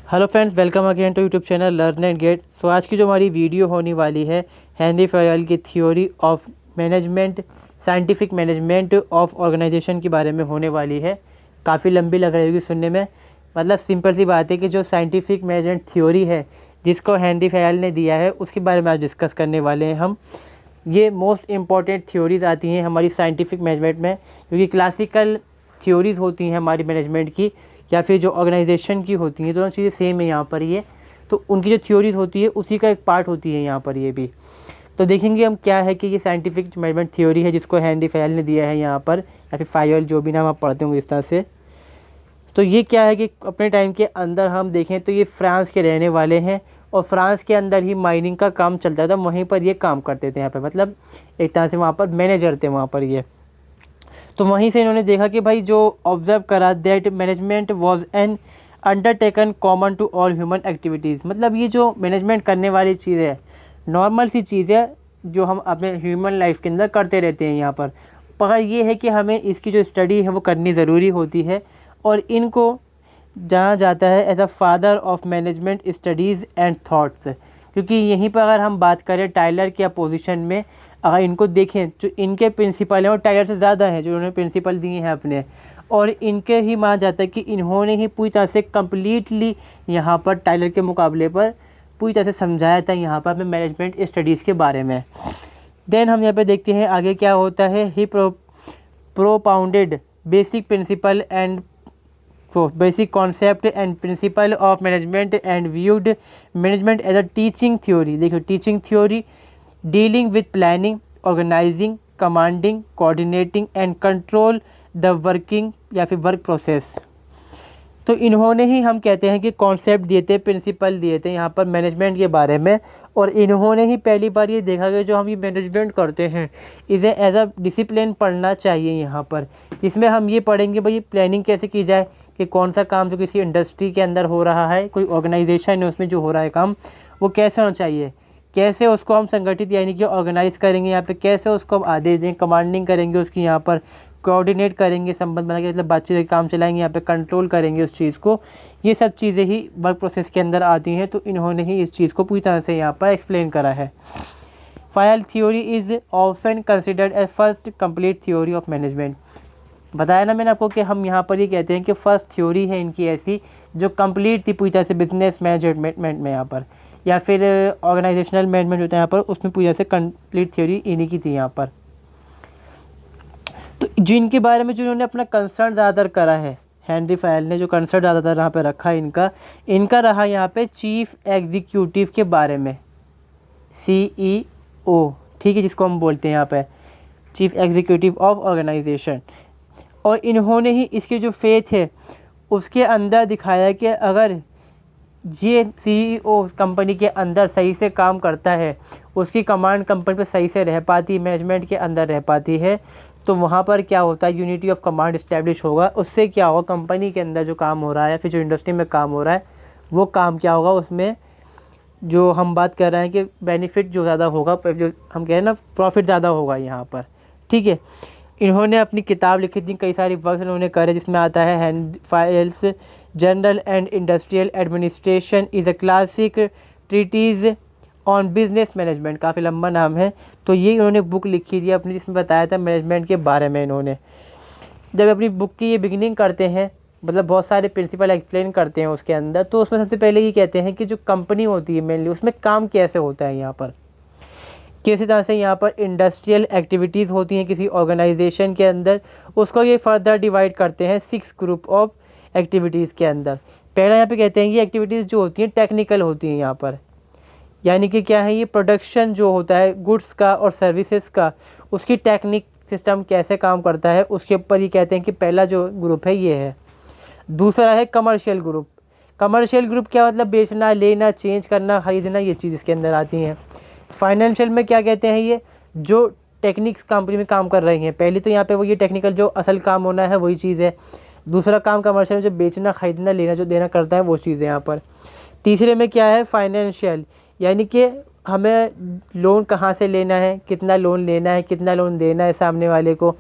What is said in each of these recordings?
Hello friends, welcome again to YouTube channel learn and get. So आज की जो हमारी वीडियो होने वाली है हेनरी फयाल की theory of management, scientific management of organisation के बारे में होने वाली है। काफ़ी लंबी लग रही होगी सुनने में। मतलब सिंपल सी बात है कि जो साइंटिफिक मैनेजमेंट थ्योरी है जिसको हेनरी फयाल ने दिया है उसके बारे में आज डिस्कस करने वाले हैं हम। ये मोस्ट इम्पॉर्टेंट थ्योरीज आती हैं हमारी साइंटिफिक मैनेजमेंट में, क्योंकि क्लासिकल थ्योरीज होती हैं हमारी मैनेजमेंट की या फिर जो ऑर्गेनाइजेशन की होती हैं, दोनों चीज़ें सेम है यहाँ पर ये। तो उनकी जो थ्योरीज होती है उसी का एक पार्ट होती है यहाँ पर ये भी। तो देखेंगे हम क्या है कि ये साइंटिफिक मैनेजमेंट थ्योरी है जिसको हेनरी फयाल ने दिया है यहाँ पर, या फिर फायल, जो भी नाम आप पढ़ते होंगे इस तरह से। तो ये क्या है कि अपने टाइम के अंदर हम देखें तो ये फ्रांस के रहने वाले हैं और फ्रांस के अंदर ही माइनिंग का काम चलता था, वहीं पर ये काम करते थे यहाँ पर। मतलब एक तरह से वहाँ पर मैनेजर थे वहाँ पर ये। तो वहीं से इन्होंने देखा कि भाई जो ऑब्जर्व करा that management was an undertaken common to all human activities. मतलब ये जो मैनेजमेंट करने वाली चीज़ है, नॉर्मल सी चीज़ है जो हम अपने ह्यूमन लाइफ के अंदर करते रहते हैं यहाँ पर ये है कि हमें इसकी जो स्टडी है वो करनी ज़रूरी होती है और इनको जाना जाता है as a father of management studies and thoughts. क्योंकि यहीं पर अगर हम बात करें टाइलर के अपोजिशन में, अगर इनको देखें जो इनके प्रिंसिपल हैं वो टाइलर से ज़्यादा हैं जो उन्होंने प्रिंसिपल दिए हैं अपने, और इनके ही माना जाता है कि इन्होंने ही पूरी तरह से कम्प्लीटली यहाँ पर टाइलर के मुकाबले पर पूरी तरह से समझाया था यहाँ पर हमें मैनेजमेंट स्टडीज़ के बारे में। देन हम यहाँ पे देखते हैं आगे क्या होता है। He propounded basic principle and basic concept and principle of management and viewed management as a teaching theory. देखो, teaching theory dealing with planning, organising, commanding, coordinating and control the working या फिर वर्क प्रोसेस। तो इन्होंने ही हम कहते हैं कि concept दिए थे, प्रिंसिपल दिए थे यहाँ पर मैनेजमेंट के बारे में, और इन्होंने ही पहली बार ये देखा कि जो हम ये मैनेजमेंट करते हैं इसे एज अ डिसिप्लिन पढ़ना चाहिए यहाँ पर। इसमें हम ये पढ़ेंगे भाई प्लानिंग कैसे की जाए, कि कौन सा काम जो किसी इंडस्ट्री के अंदर हो रहा है, कोई ऑर्गेनाइजेशन है उसमें जो हो रहा है काम, वो कैसे होना चाहिए, कैसे उसको हम संगठित यानी कि ऑर्गेनाइज करेंगे यहाँ पे, कैसे उसको हम आदेश दें, कमांडिंग करेंगे उसकी, यहाँ पर कोऑर्डिनेट करेंगे, संबंध बना के मतलब बातचीत के काम चलाएंगे, यहाँ पे कंट्रोल करेंगे उस चीज़ को। ये सब चीज़ें ही वर्क प्रोसेस के अंदर आती हैं। तो इन्होंने ही इस चीज़ को पूरी तरह से यहाँ पर एक्सप्लेन करा है। Fayol theory is often considered as first complete theory of management. बताया ना मैंने आपको कि हम यहाँ पर ये कहते हैं कि फर्स्ट थ्योरी है इनकी ऐसी जो कंप्लीट थी पूरी तरह से बिजनेस मैनेजमेंट में यहाँ पर, या फिर ऑर्गेनाइजेशनल मैनेजमेंट होता है यहाँ पर, उसमें पूरी तरह से कंप्लीट थ्योरी इन्हीं की थी यहाँ पर। तो जिनके बारे में जो इन्होंने अपना कंसर्न ज़्यादातर करा है, हेनरी फयाल ने जो कंसर्न ज़्यादातर यहाँ पे रखा है इनका रहा यहाँ पे चीफ एग्जीक्यूटिव के बारे में, CEO, ठीक है, जिसको हम बोलते हैं यहाँ पे चीफ एग्जीक्यूटिव ऑफ ऑर्गेनाइजेशन। और इन्होंने ही इसके जो फेथ है उसके अंदर दिखाया कि अगर ये CEO कंपनी के अंदर सही से काम करता है, उसकी कमांड कंपनी पर सही से रह पाती है, मैनेजमेंट के अंदर रह पाती है, तो वहाँ पर क्या होता है, यूनिटी ऑफ कमांड इस्टेब्लिश होगा। उससे क्या होगा, कंपनी के अंदर जो काम हो रहा है या फिर जो इंडस्ट्री में काम हो रहा है वो काम क्या होगा, उसमें जो हम बात कर रहे हैं कि बेनिफिट जो ज़्यादा होगा, जो हम कह रहे हैं ना प्रॉफिट ज़्यादा होगा यहाँ पर, ठीक है। इन्होंने अपनी किताब लिखी थी, कई सारी वर्क इन्होंने करे, जिसमें आता है Henri Fayol's general and industrial administration is a classic treatise on business management. काफ़ी लंबा नाम है। तो ये इन्होंने बुक लिखी थी अपनी, जिसमें बताया था मैनेजमेंट के बारे में। इन्होंने जब अपनी बुक की ये बिगिनिंग करते हैं, मतलब बहुत सारे प्रिंसिपल एक्सप्लेन करते हैं उसके अंदर, तो उसमें सबसे पहले ये कहते हैं कि जो कंपनी होती है मेनली उसमें काम कैसे होता है यहाँ पर, किसी तरह से यहाँ पर इंडस्ट्रियल एक्टिविटीज़ होती हैं किसी ऑर्गेनाइजेशन के अंदर, उसको ये फर्दर डिवाइड करते हैं 6 ग्रुप ऑफ एक्टिविटीज़ के अंदर। पहला यहाँ पे कहते हैं ये एक्टिविटीज़ जो होती हैं टेक्निकल होती हैं यहाँ पर, यानी कि क्या है, ये प्रोडक्शन जो होता है गुड्स का और सर्विसेज का, उसकी टेक्निक सिस्टम कैसे काम करता है, उसके ऊपर ये कहते हैं कि पहला जो ग्रुप है ये है। दूसरा है कमर्शियल ग्रुप। कमर्शियल ग्रुप क्या मतलब, बेचना, लेना, चेंज करना, ख़रीदना, ये चीज़ इसके अंदर आती हैं। फाइनेंशियल में क्या कहते हैं, ये जो टेक्निक्स कंपनी में काम कर रही हैं, पहली तो यहाँ पे वो ये टेक्निकल जो असल काम होना है वही चीज़ है। दूसरा काम कमर्शियल जो बेचना, ख़रीदना, लेना, जो देना करता है वो चीज़ है यहाँ पर। तीसरे में क्या है, फाइनेंशियल, यानी कि हमें लोन कहाँ से लेना है, कितना लोन लेना है, कितना लोन देना है सामने वाले को,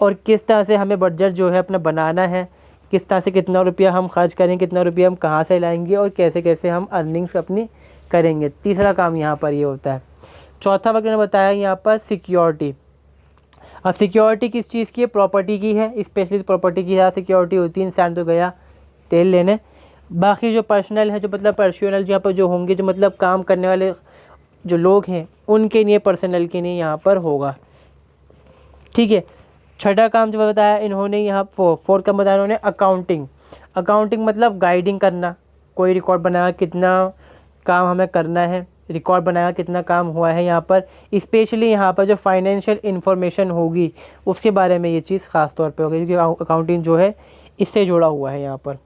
और किस तरह से हमें बजट जो है अपना बनाना है, किस तरह से कितना रुपया हम खर्च करें, कितना रुपया हम कहाँ से लाएंगे और कैसे कैसे हम अर्निंग्स अपनी करेंगे। तीसरा काम यहाँ पर ये होता है। चौथा वक्त मैंने बताया यहाँ पर सिक्योरिटी। अब सिक्योरिटी किस चीज़ की है? प्रॉपर्टी की है, स्पेशली प्रॉपर्टी की सिक्योरिटी होती है। इंसान तो गया तेल लेने, बाकी जो पर्सनल है, जो मतलब पर्सनल यहाँ पर जो होंगे, जो मतलब काम करने वाले जो लोग हैं उनके लिए, पर्सनल के लिए यहाँ पर होगा। ठीक है। छठा काम जो बताया इन्होंने यहाँ फोर्थ काम बताया इन्होंने अकाउंटिंग। अकाउंटिंग मतलब गाइडिंग करना, कोई रिकॉर्ड बनाया कितना काम हमें करना है, रिकॉर्ड बनाया कितना काम हुआ है यहाँ पर। स्पेशली यहाँ पर जो फाइनेंशियल इंफॉर्मेशन होगी उसके बारे में ये चीज़ ख़ास तौर पे होगी, क्योंकि अकाउंटिंग जो है इससे जुड़ा हुआ है यहाँ पर।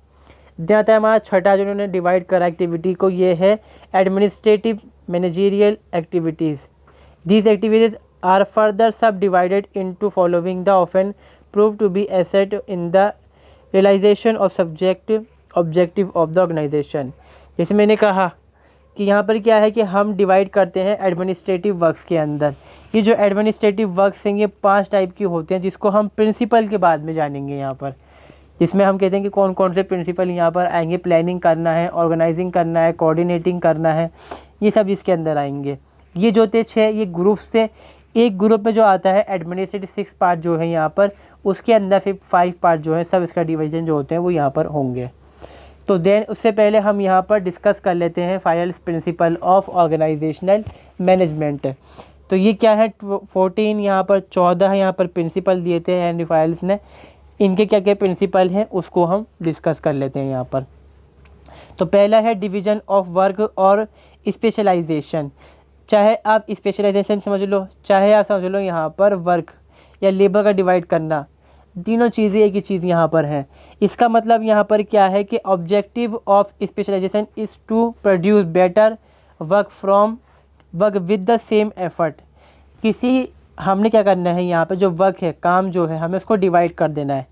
जहाँ तक हमारा छठा जो उन्होंने डिवाइड करा एक्टिविटी को, ये है administrative managerial activities. These activities are further subdivided into following the often prove to be asset in the realisation of subject objective of the organisation. जैसे मैंने कहा कि यहाँ पर क्या है कि हम डिवाइड करते हैं एडमिनिस्ट्रेटिव वर्क्स के अंदर। ये जो एडमिनिस्ट्रेटिव वर्क्स हैं ये 5 टाइप की होते हैं, जिसको हम प्रिंसिपल के बाद में जानेंगे यहाँ पर, जिसमें हम कहते हैं कि कौन कौन से प्रिंसिपल यहाँ पर आएंगे। प्लानिंग करना है, ऑर्गेनाइजिंग करना है, कोऑर्डिनेटिंग करना है, ये सब इसके अंदर आएंगे। ये जो थे 6 ये ग्रुप से, एक ग्रुप में जो आता है एडमिनिस्ट्रेटिव 6 पार्ट जो है यहाँ पर, उसके अंदर फिर 5 पार्ट जो है सब इसका डिवीजन जो होते हैं वो यहाँ पर होंगे। तो देन उससे पहले हम यहाँ पर डिस्कस कर लेते हैं Fayol's principle of organisational management. तो ये क्या है? 14 यहाँ पर 14 यहाँ पर प्रिंसिपल दिए थे हेनरी फाइल्स ने। इनके क्या क्या प्रिंसिपल हैं उसको हम डिस्कस कर लेते हैं यहाँ पर। तो पहला है डिवीज़न ऑफ वर्क और स्पेशलाइजेशन। चाहे आप स्पेशलाइजेशन समझ लो, चाहे आप समझ लो यहाँ पर वर्क या लेबर का डिवाइड करना, तीनों चीज़ें एक ही चीज़ यहाँ पर हैं। इसका मतलब यहाँ पर क्या है कि objective of specialisation is to produce better work with the same effort. किसी हमने क्या करना है यहाँ पे, जो वर्क है, काम जो है, हमें उसको डिवाइड कर देना है।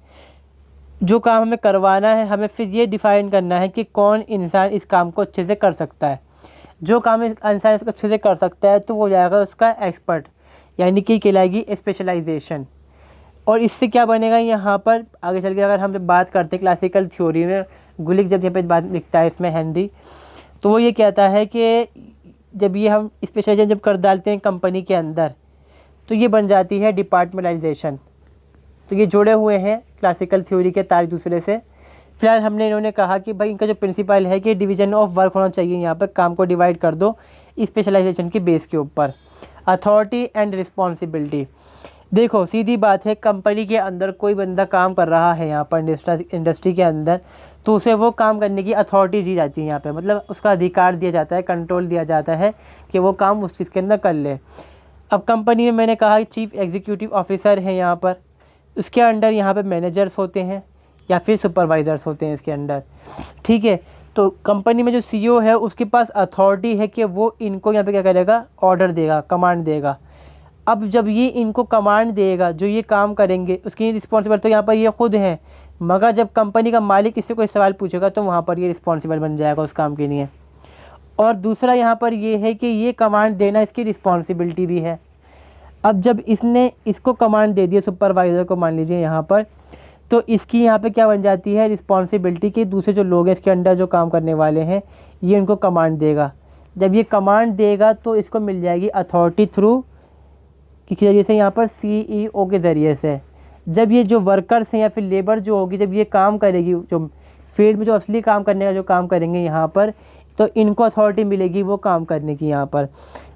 जो काम हमें करवाना है हमें फिर ये डिफाइन करना है कि कौन इंसान इस काम को अच्छे से कर सकता है। जो काम इंसान इसको अच्छे से कर सकता है तो वो जाएगा उसका एक्सपर्ट, यानी कि कहलाएगी स्पेशलाइजेशन। और इससे क्या बनेगा यहाँ पर आगे चल के, अगर हम जब बात करते हैं क्लासिकल थ्योरी में, गुलिक जब यहाँ पे बात लिखता है इसमें हेनरी, तो वो ये कहता है कि जब ये हम स्पेशलाइजेशन जब कर डालते हैं कंपनी के अंदर तो ये बन जाती है डिपार्टमेंटलाइजेशन। तो ये जुड़े हुए हैं क्लासिकल थ्योरी के तार दूसरे से। फिलहाल हमने इन्होंने कहा कि भाई इनका जो प्रिंसिपल है कि डिवीज़न ऑफ वर्क होना चाहिए, यहाँ पर काम को डिवाइड कर दो स्पेशलाइजेशन की बेस के ऊपर। अथॉरिटी एंड रिस्पॉन्सिबिलिटी, देखो सीधी बात है, कंपनी के अंदर कोई बंदा काम कर रहा है यहाँ पर इंडस्ट्री के अंदर, तो उसे वो काम करने की अथॉरिटी दी जाती है यहाँ पे, मतलब उसका अधिकार दिया जाता है, कंट्रोल दिया जाता है कि वो काम उस चीज़ के अंदर कर ले। अब कंपनी में मैंने कहा चीफ एग्जीक्यूटिव ऑफिसर है यहाँ पर, उसके अंडर यहाँ पे मैनेजर्स होते हैं या फिर सुपरवाइज़र्स होते हैं इसके अंडर। ठीक है। तो कंपनी में जो सीईओ है उसके पास अथॉरिटी है कि वो इनको यहाँ पे क्या करेगा, ऑर्डर देगा, कमांड देगा। अब जब ये इनको कमांड देगा, जो ये काम करेंगे उसकी रिस्पॉन्सिबल तो यहाँ पर ये खुद हैं, मगर जब कंपनी का मालिक इससे कोई सवाल पूछेगा तो वहाँ पर ये रिस्पॉन्सिबल बन जाएगा उस काम के लिए। और दूसरा यहाँ पर ये है कि ये कमांड देना इसकी रिस्पॉन्सिबिलिटी भी है। अब जब इसने इसको कमांड दे दिया सुपरवाइज़र को, मान लीजिए यहाँ पर, तो इसकी यहाँ पे क्या बन जाती है रिस्पॉन्सिबिलिटी कि दूसरे जो लोग हैं इसके अंडर जो काम करने वाले हैं ये इनको कमांड देगा। जब ये कमांड देगा तो इसको मिल जाएगी अथॉरिटी थ्रू किसी जरिए से, यहाँ पर CEO के ज़रिए से। जब ये जो वर्कर्स हैं या फिर लेबर जो होगी, जब ये काम करेगी, जो फील्ड में जो असली काम करने का जो काम करेंगे यहाँ पर, तो इनको अथॉरिटी मिलेगी वो काम करने की यहाँ पर।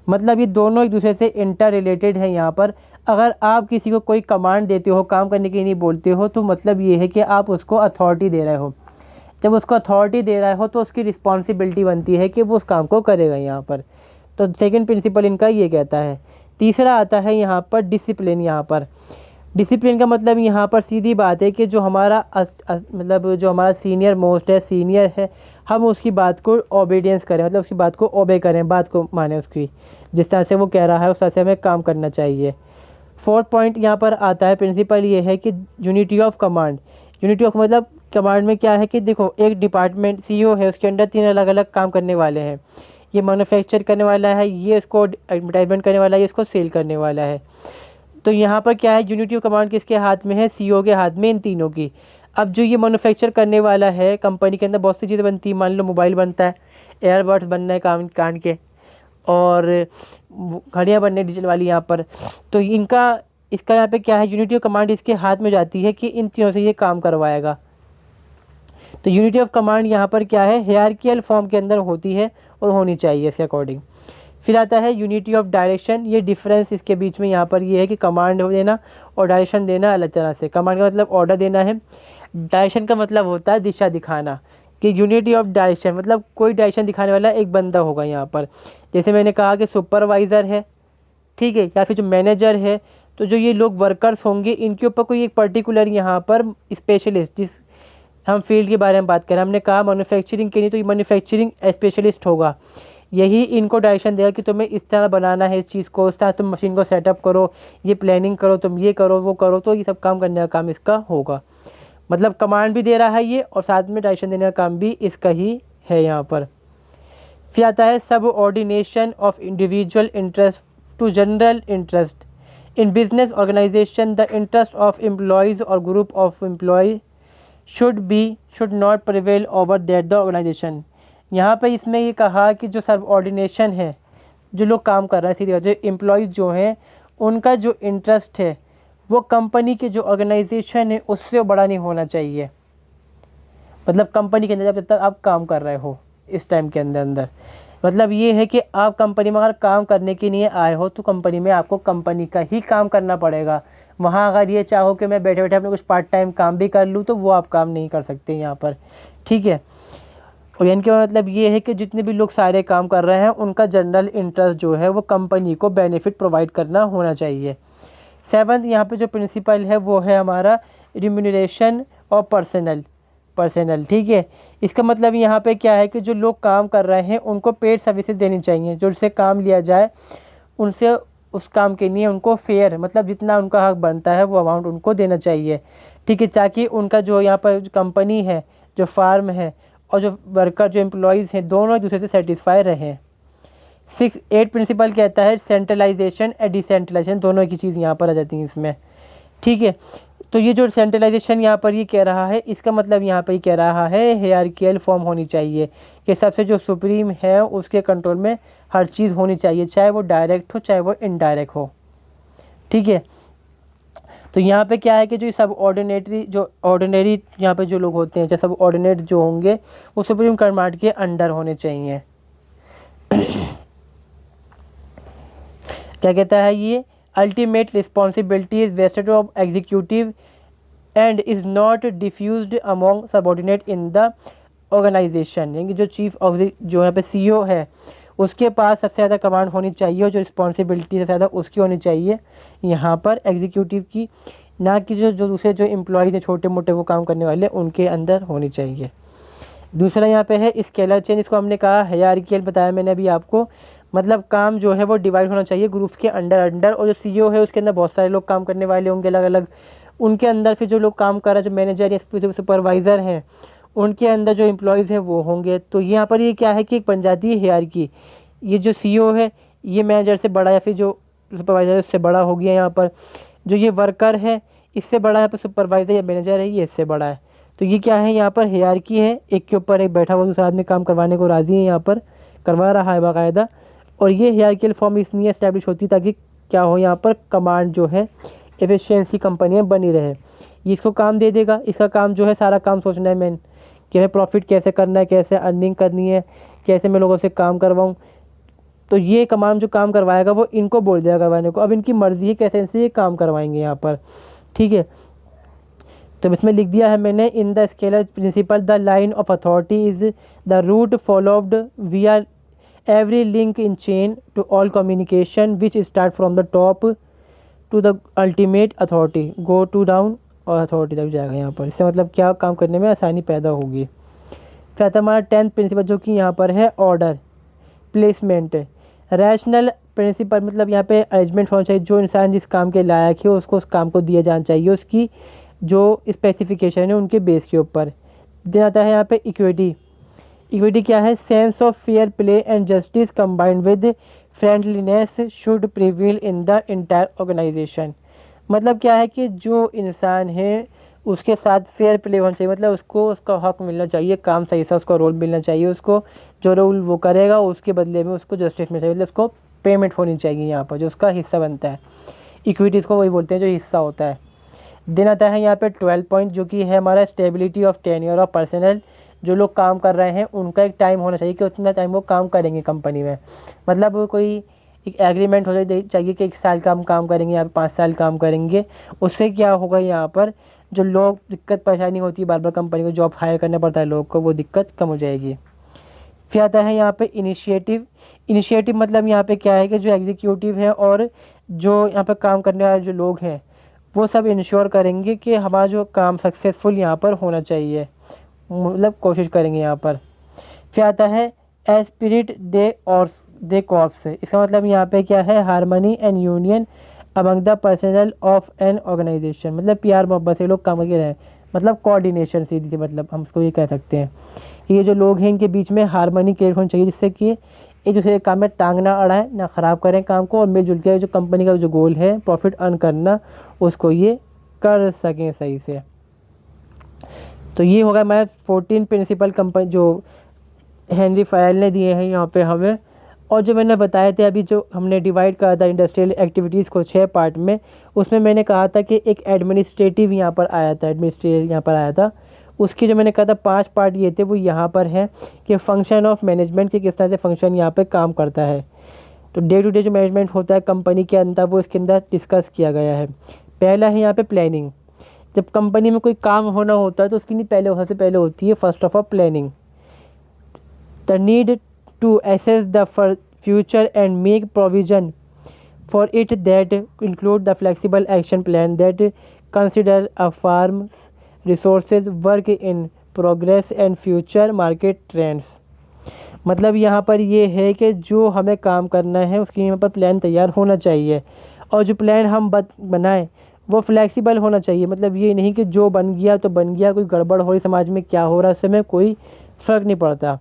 मतलब ये दोनों एक दूसरे से इंटर रिलेटेड है यहाँ पर। अगर आप किसी को कोई कमांड देते हो, काम करने के नहीं बोलते हो, तो मतलब ये है कि आप उसको अथॉरिटी दे रहे हो। जब उसको अथॉरिटी दे रहे हो तो उसकी रिस्पॉन्सिबिलिटी बनती है कि वो उस काम को करेगा यहाँ पर। तो सेकंड प्रिंसिपल इनका ये कहता है। तीसरा आता है यहाँ पर डिसिप्लिन। यहाँ पर डिसिप्लिन का मतलब यहाँ पर सीधी बात है कि जो हमारा मतलब जो हमारा सीनियर मोस्ट है, सीनियर है, हम उसकी बात को ओबीडियंस करें, मतलब उसकी बात को ओबे करें, बात को माने, उसकी जिस तरह से वो कह रहा है उस तरह से हमें काम करना चाहिए। फोर्थ पॉइंट यहाँ पर आता है प्रिंसिपल ये है कि unity of command. Unity of मतलब कमांड में क्या है कि देखो एक डिपार्टमेंट CEO है, उसके अंदर 3 अलग अलग काम करने वाले हैं। ये मैन्युफैक्चर करने वाला है, ये इसको एडवर्टाइजमेंट करने वाला है, ये इसको सेल करने वाला है। तो यहाँ पर क्या है, यूनिटी ऑफ कमांड किसके हाथ में है, CEO के हाथ में, इन तीनों की। अब जो ये मैन्युफैक्चर करने वाला है, कंपनी के अंदर बहुत सी चीज़ें बनती है, मान लो मोबाइल बनता है, एयरबड्स बनना है कान के, और घड़ियाँ बनने डिजिटल वाली यहाँ पर। तो इसका यहाँ पे क्या है, यूनिटी ऑफ कमांड इसके हाथ में जाती है कि इन तीनों से ये काम करवाएगा। तो यूनिटी ऑफ कमांड यहाँ पर क्या है, हायरार्कियल फॉर्म के अंदर होती है और होनी चाहिए इसके अकॉर्डिंग। फिर आता है यूनिटी ऑफ डायरेक्शन। ये डिफरेंस इसके बीच में यहाँ पर ये है कि कमांड देना और डायरेक्शन देना अलग तरह से। कमांड का मतलब ऑर्डर देना है, डायरेक्शन का मतलब होता है दिशा दिखाना। कि यूनिटी ऑफ डायरेक्शन मतलब कोई डायरेक्शन दिखाने वाला एक बंदा होगा यहाँ पर। जैसे मैंने कहा कि सुपरवाइज़र है, ठीक है, या फिर जो मैनेजर है, तो जो ये लोग वर्कर्स होंगे इनके ऊपर कोई एक पर्टिकुलर यहाँ पर स्पेशलिस्ट, जिस हम फील्ड के बारे में बात करें, हमने कहा मैन्युफैक्चरिंग के लिए, तो ये मैन्युफैक्चरिंग स्पेशलिस्ट होगा। यही इनको डायरेक्शन देगा कि तुम्हें इस तरह बनाना है इस चीज़ को, इस तरह तुम मशीन को सेटअप करो, ये प्लानिंग करो, तुम ये करो वो करो। तो ये सब काम करने का काम इसका होगा। मतलब कमांड भी दे रहा है ये, और साथ में डायरेक्शन देने का काम भी इसका ही है यहाँ पर। फिर आता है subordination of individual interest to general interest in business organisation. The interest of employees और group of employee should not prevail over that the organisation. यहाँ पे इसमें ये कहा कि जो सबऑर्डिनेशन है, जो लोग काम कर रहे हैं, सीधी बात, जो एम्प्लॉयज़ जो हैं उनका जो इंटरेस्ट है वो कंपनी के जो ऑर्गेनाइजेशन है उससे बड़ा नहीं होना चाहिए। मतलब कंपनी के अंदर जब तक आप काम कर रहे हो इस टाइम के अंदर मतलब ये है कि आप कंपनी में अगर काम करने के लिए आए हो तो कंपनी में आपको कंपनी का ही काम करना पड़ेगा। वहाँ अगर ये चाहो कि मैं बैठे बैठे अपने कुछ पार्ट टाइम काम भी कर लूँ तो वो आप काम नहीं कर सकते यहाँ पर, ठीक है। और यानी कि मतलब ये है कि जितने भी लोग सारे काम कर रहे हैं उनका जनरल इंटरेस्ट जो है वो कंपनी को बेनिफिट प्रोवाइड करना होना चाहिए। 7th यहाँ पे जो प्रिंसिपल है वो है हमारा रिम्यूनरेशन और पर्सनल, ठीक है। इसका मतलब यहाँ पे क्या है कि जो लोग काम कर रहे हैं उनको पेड सर्विसेज देनी चाहिए। जो उनसे काम लिया जाए उनसे उस काम के लिए उनको फेयर, मतलब जितना उनका हक बनता है वो अमाउंट उनको देना चाहिए, ठीक है, ताकि उनका जो यहाँ पर कंपनी है, जो फार्म है, और जो वर्कर जो एम्प्लॉयज़ हैं दोनों एक दूसरे से सेटिस्फाई रहें। 8 प्रिंसिपल कहता है सेंट्रलाइजेशन और डिसेंट्रलाइजेशन, दोनों की चीज़ यहाँ पर आ जाती हैं इसमें, ठीक है। तो ये जो सेंट्रलाइजेशन यहाँ पर ये कह रहा है, इसका मतलब यहाँ पर ये कह रहा है हायरार्कियल फॉर्म होनी चाहिए कि सबसे जो सुप्रीम है उसके कंट्रोल में हर चीज़ होनी चाहिए, चाहे वो डायरेक्ट हो चाहे वो इनडायरेक्ट हो, ठीक है। तो यहाँ पे क्या है कि जो सब ऑर्डिनरी यहाँ पे जो लोग होते हैं, चाहे सब ऑर्डिनेट जो होंगे वो सुप्रीम कमांड के अंडर होने चाहिए। क्या कहता है ये, ultimate responsibility is vested of executive and is not diffused among subordinate in the organisation. यानी जो चीफ ऑफ जो यहाँ पे CEO है उसके पास सबसे ज़्यादा कमांड होनी चाहिए और जो रिस्पॉन्सिबिलिटी सबसे ज़्यादा उसकी होनी चाहिए यहाँ पर एग्जीक्यूटिव की, ना कि जो दूसरे जो एम्प्लॉयज़ हैं छोटे मोटे वो काम करने वाले उनके अंदर होनी चाहिए। दूसरा यहाँ पे है स्केलर चेंज, इसको हमने कहा हायरार्कियल बताया मैंने अभी आपको, मतलब काम जो है वो डिवाइड होना चाहिए ग्रुप्स के अंडर और जो CEO है उसके अंदर बहुत सारे लोग काम करने वाले होंगे अलग अलग, उनके अंदर फिर जो लोग काम कर रहे हैं, जो मैनेजर या सुपरवाइज़र हैं उनके अंदर जो एम्प्लॉयज़ हैं वो होंगे। तो यहाँ पर ये क्या है कि एक बन जाती है हायरार्की, ये जो CEO है ये मैनेजर से बड़ा या फिर जो सुपरवाइज़र है उससे बड़ा हो गया, यहाँ पर जो ये वर्कर है इससे बड़ा, यहाँ पर सुपरवाइज़र या मैनेजर है ये इससे बड़ा है। तो ये क्या है, यहाँ पर हायरार्की है, एक के ऊपर एक बैठा हुआ दूसरा आदमी काम करवाने को राज़ी है, यहाँ पर करवा रहा है बाकायदा। और ये हायरार्कियल फॉर्म इसलिए एस्टैब्लिश होती ताकि क्या हो, यहाँ पर कमांड जो है एफिशिएंसी कंपनी में बनी रहे। ये इसको काम दे देगा, इसका काम जो है सारा काम सोचना है मैन कि हमें प्रॉफिट कैसे करना है, कैसे अर्निंग करनी है, कैसे मैं लोगों से काम करवाऊँ। तो ये कमांड जो काम करवाएगा वो इनको बोल देगा करवाने को, अब इनकी मर्ज़ी है कैसे इनसे ये काम करवाएंगे यहाँ पर, ठीक है। तो इसमें लिख दिया है मैंने, in the scalar principle the line of authority is the route followed we are every link in chain to all communication which start from the top to the ultimate authority go to down और authority तक जाएगा यहाँ पर। इससे मतलब क्या काम करने में आसानी पैदा होगी। फिर आता हमारा 10th प्रिंसिपल जो कि यहाँ पर है ऑर्डर प्लेसमेंट। रैशनल प्रिंसिपल मतलब यहाँ पे अरेंजमेंट होना चाहिए, जो इंसान जिस काम के लायक है उसको उस काम को दिया जाना चाहिए, उसकी जो स्पेसिफिकेशन है उनके बेस के ऊपर। देन आता है यहाँ पे इक्विटी क्या है, sense of fair play and justice combined with friendliness should prevail in the entire organisation. मतलब क्या है कि जो इंसान है उसके साथ फेयर प्ले होना चाहिए, मतलब उसको उसका हक मिलना चाहिए, काम सही से उसको रोल मिलना चाहिए, उसको जो रोल वो करेगा उसके बदले में उसको जस्टिस मिलना चाहिए, मतलब उसको पेमेंट होनी चाहिए यहाँ पर जो उसका हिस्सा बनता है। इक्विटीज़ को वही बोलते हैं जो हिस्सा होता है। देन आता है यहाँ पे 12 पॉइंट जो कि है हमारा stability of tenure of personal. जो लोग काम कर रहे हैं उनका एक टाइम होना चाहिए कि उतना टाइम वो काम करेंगे कंपनी में, मतलब कोई एक एग्रीमेंट हो चाहिए कि 1 साल का हम काम करेंगे या 5 साल काम करेंगे। उससे क्या होगा यहाँ पर जो लोग दिक्कत परेशानी होती है बार बार कंपनी को जॉब हायर करना पड़ता है लोग को, वो दिक्कत कम हो जाएगी। फिर आता है यहाँ पे इनिशिएटिव मतलब यहाँ पे क्या है कि जो एग्जीक्यूटिव है और जो यहाँ पे काम करने वाले जो लोग हैं वो सब इंश्योर करेंगे कि हमारा जो काम सक्सेसफुल यहाँ पर होना चाहिए, मतलब कोशिश करेंगे यहाँ पर। फिर आता है एस्पिरिट दे कॉर्प्स, इसका मतलब यहाँ पे क्या है harmony and union among the personnel of an organisation, मतलब प्यार मोहब्बत से लोग काम करके रहें, मतलब कोऑर्डिनेशन सीधी सी, मतलब हम इसको ये कह सकते हैं कि ये जो लोग हैं इनके बीच में हारमनी क्रिएट होनी चाहिए जिससे कि एक दूसरे के काम में टांग ना अड़ाएं ना ख़राब करें काम को, और मिलजुल के जो कंपनी का जो गोल है प्रॉफिट अर्न करना उसको ये कर सकें सही से। तो ये होगा मैं 14 प्रिंसिपल कंपनी जो हेनरी फायल ने दिए हैं यहाँ पे हमें। और जो मैंने बताए थे अभी जो हमने डिवाइड करा था इंडस्ट्रियल एक्टिविटीज़ को 6 पार्ट में, उसमें मैंने कहा था कि एक एडमिनिस्ट्रेटिव यहाँ पर आया था, एडमिनिस्ट्रेटिव यहाँ पर आया था। उसकी जो मैंने कहा था 5 पार्ट ये थे वो यहाँ पर हैं कि फंक्शन ऑफ मैनेजमेंट के किस तरह से फंक्शन यहाँ पे काम करता है। तो डे टू डे जो मैनेजमेंट होता है कंपनी के अंदर वो इसके अंदर डिस्कस किया गया है। पहला है यहाँ पे प्लानिंग। जब कंपनी में कोई काम होना होता है तो उसकी नहीं सबसे पहले होती है first of all planning. The need to assess the future and make provision for it that include the flexible action plan that consider a firm's resources work in progress and future market trends. मतलब यहाँ पर ये है कि जो हमें काम करना है उसकी यहाँ पर प्लान तैयार होना चाहिए, और जो प्लान हम बनाएं वो फ्लेक्सिबल होना चाहिए, मतलब ये नहीं कि जो बन गया तो बन गया, कोई गड़बड़ हो रही समाज में क्या हो रहा है उससे में कोई फ़र्क नहीं पड़ता।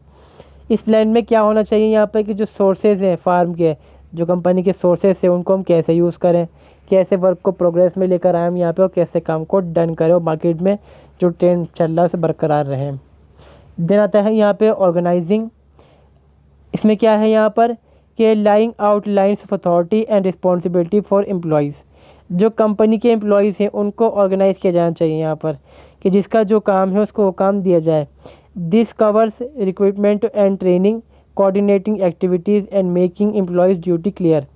इस प्लान में क्या होना चाहिए यहाँ पर कि जो सोर्सेज हैं फार्म के, जो कंपनी के सोर्सेज हैं उनको हम कैसे यूज़ करें, कैसे वर्क को प्रोग्रेस में लेकर आए हम यहाँ पे, और कैसे काम को डन करें और मार्केट में जो ट्रेंड चल रहा है उसे बरकरार रहें। देन आता है यहाँ पे ऑर्गेनाइजिंग। इसमें क्या है यहाँ पर कि lying out lines of authority and responsibility for employees. जो कंपनी के एम्प्लॉयज़ हैं उनको ऑर्गेनाइज किया जाना चाहिए यहाँ पर कि जिसका जो काम है उसको वो काम दिया जाए। This covers recruitment and training, coordinating activities and making employees duty clear.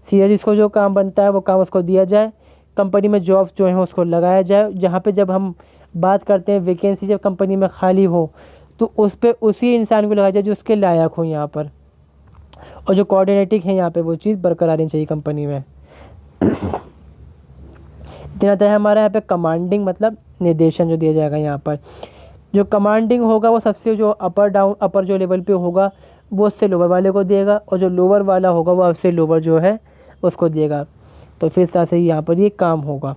सीधा जिसको जो काम बनता है वो काम उसको दिया जाए, कंपनी में जॉब्स जो हैं उसको लगाया जाए। जहाँ पे जब हम बात करते हैं वैकेंसी जब कंपनी में खाली हो तो उस पर उसी इंसान को लगाया जाए जो उसके लायक हो यहाँ पर, और जो कोऑर्डिनेटिंग है यहाँ पे वो चीज़ बरकरार रहनी चाहिए कंपनी में। दिन आता है हमारा यहाँ पे कमांडिंग, मतलब निर्देशन जो दिया जाएगा यहाँ पर। जो कमांडिंग होगा वो सबसे जो अपर जो लेवल पे होगा वो उससे लोअर वाले को देगा, और जो लोअर वाला होगा वो उससे लोअर जो है उसको देगा। तो फिर साथ से यहाँ पर ये काम होगा।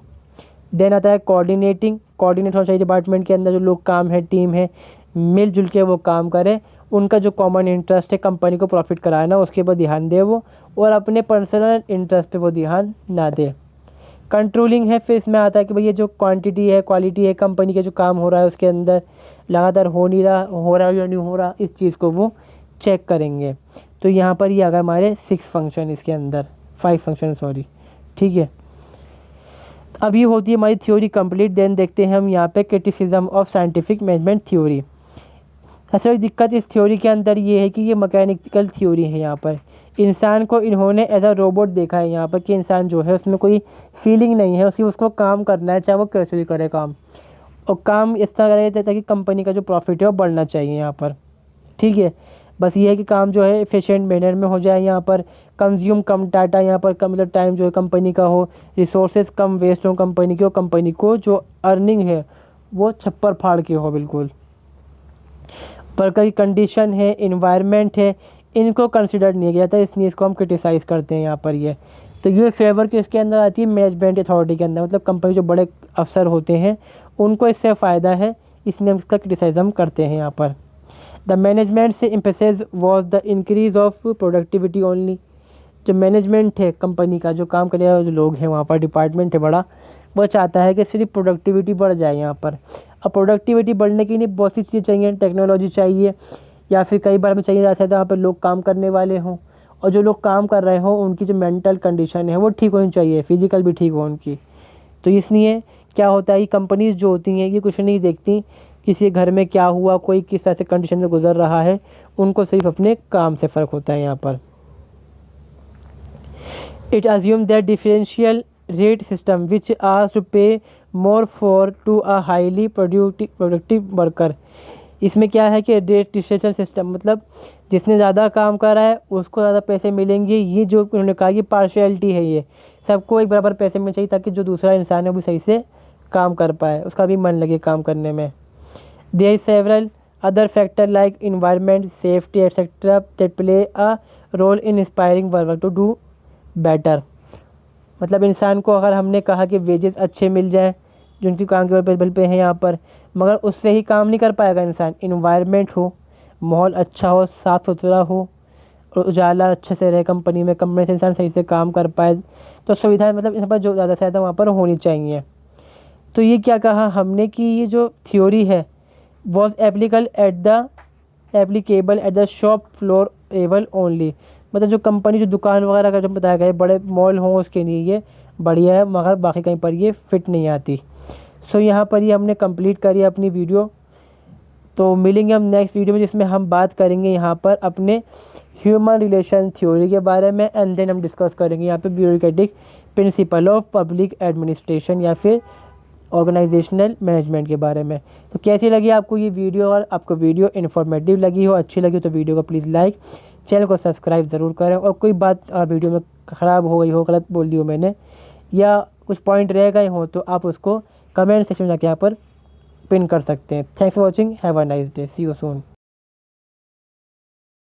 देन आता है कोऑर्डिनेट होना चाहिए डिपार्टमेंट के अंदर जो लोग काम है टीम है मिलजुल के वो काम करें, उनका जो कॉमन इंटरेस्ट है कंपनी को प्रॉफिट कराना उसके ऊपर ध्यान दे वो, और अपने पर्सनल इंटरेस्ट पे वो ध्यान ना दे। कंट्रोलिंग है, फिर इसमें आता है कि भाई ये जो क्वांटिटी है क्वालिटी है कंपनी के जो काम हो रहा है उसके अंदर लगातार हो रहा है या नहीं हो रहा, इस चीज़ को वो चेक करेंगे। तो यहाँ पर ये अगर हमारे 6 फंक्शन इसके अंदर 5 फंक्शन सॉरी, ठीक है। अभी होती है हमारी थ्योरी कंप्लीट। देन देखते हैं हम यहाँ पे criticism of scientific management theory. सबसे बड़ी दिक्कत इस थ्योरी के अंदर ये है कि ये मैकेनिकल थ्योरी है। यहाँ पर इंसान को इन्होंने एज अ रोबोट देखा है यहाँ पर कि इंसान जो है उसमें कोई फीलिंग नहीं है, उसको काम करना है चाहे वो कैसे भी करे काम, और काम इस तरह करे ताकि कंपनी का जो प्रॉफिट है वो बढ़ना चाहिए यहाँ पर, ठीक है। बस ये है कि काम जो है एफिशिएंट मैनर में हो जाए, यहाँ पर कंज्यूम कम डाटा यहाँ पर कम, मतलब टाइम जो है कंपनी का हो, रिसोर्सेज कम वेस्ट हो कंपनी के, और कंपनी को जो अर्निंग है वो छप्पर फाड़ के हो बिल्कुल। वर्कर की कंडीशन है, इन्वायरमेंट है, इनको कंसिडर नहीं किया जाता, इसलिए इसको हम क्रिटिसाइज़ करते हैं यहाँ पर ये। तो ये फेवर किसके अंदर आती है, मैनेजमेंट अथॉरिटी के अंदर, मतलब कंपनी जो बड़े अफसर होते हैं उनको इससे फ़ायदा है, इसलिए हम इसका क्रिटिसाइज़ करते हैं यहाँ पर। द मैनेजमेंट से emphasis was the increase of productivity only. जो मैनेजमेंट है कंपनी का, जो काम करने वाले जो लोग हैं वहाँ पर डिपार्टमेंट है बड़ा, वो चाहता है कि सिर्फ प्रोडक्टिविटी बढ़ जाए यहाँ पर। अब प्रोडक्टिविटी बढ़ने के लिए बहुत सी चीज़ें चाहिए, टेक्नोलॉजी चाहिए, या फिर कई बार हमें चाहिए जाता है वहाँ पर लोग काम करने वाले हों, और जो लोग काम कर रहे हों उनकी जो मेंटल कंडीशन है वो ठीक होनी चाहिए, फिजिकल भी ठीक हो उनकी। तो इसलिए क्या होता है कि कंपनीज़ जो होती हैं ये कुछ नहीं देखती किसी के घर में क्या हुआ, कोई किस तरह से कंडीशन से गुजर रहा है, उनको सिर्फ अपने काम से फ़र्क होता है यहाँ पर। It assume that differential rate system which ask to pay more for to a highly productive worker. इसमें क्या है कि रेट डिफरेंशियल सिस्टम मतलब जिसने ज़्यादा काम करा है उसको ज़्यादा पैसे मिलेंगे। ये जो उन्होंने कहा कि पार्शियलिटी है, ये सबको एक बराबर पैसे मिलने चाहिए ताकि जो दूसरा इंसान है वो सही से काम कर पाए, उसका भी मन लगे काम करने में। There is several other factor like environment, safety etcetera that play a role in inspiring worker to do better. मतलब इंसान को अगर हमने कहा कि वेजेस अच्छे मिल जाएं जो उनकी काम के बल पे हैं यहाँ पर, मगर उससे ही काम नहीं कर पाएगा इंसान। इन्वायरमेंट हो, माहौल अच्छा हो, साफ़ सुथरा हो और उजाला अच्छे से रहे कंपनी में, कंपनी से इंसान सही से काम कर पाए, तो सुविधाएं मतलब इन पर जो ज़्यादा से ज़्यादा वहाँ पर होनी चाहिए। तो ये क्या कहा हमने कि ये जो थ्योरी है was applicable at the shop floor level only. मतलब जो कंपनी जो दुकान वगैरह का जो बताया गया है बड़े मॉल हों उसके लिए ये बढ़िया है, मगर बाकी कहीं पर ये फिट नहीं आती। सो यहाँ पर ये हमने कंप्लीट करी अपनी वीडियो। तो मिलेंगे हम नेक्स्ट वीडियो में जिसमें हम बात करेंगे यहाँ पर अपने ह्यूमन रिलेशन थ्योरी के बारे में, एंड देन हम डिस्कस करेंगे यहाँ पे bureaucratic principle of public administration या फिर ऑर्गेनाइजेशनल मैनेजमेंट के बारे में। तो कैसी लगी आपको ये वीडियो, और आपको वीडियो इन्फॉर्मेटिव लगी हो, अच्छी लगी हो तो वीडियो को प्लीज़ लाइक, चैनल को सब्सक्राइब ज़रूर करें। और कोई बात वीडियो में ख़राब हो गई हो, गलत बोल दी हो मैंने, या कुछ पॉइंट रह गए हो तो आप उसको कमेंट सेक्शन में जाके यहाँ पर पिन कर सकते हैं। Thanks for watching, have a nice day, see you soon.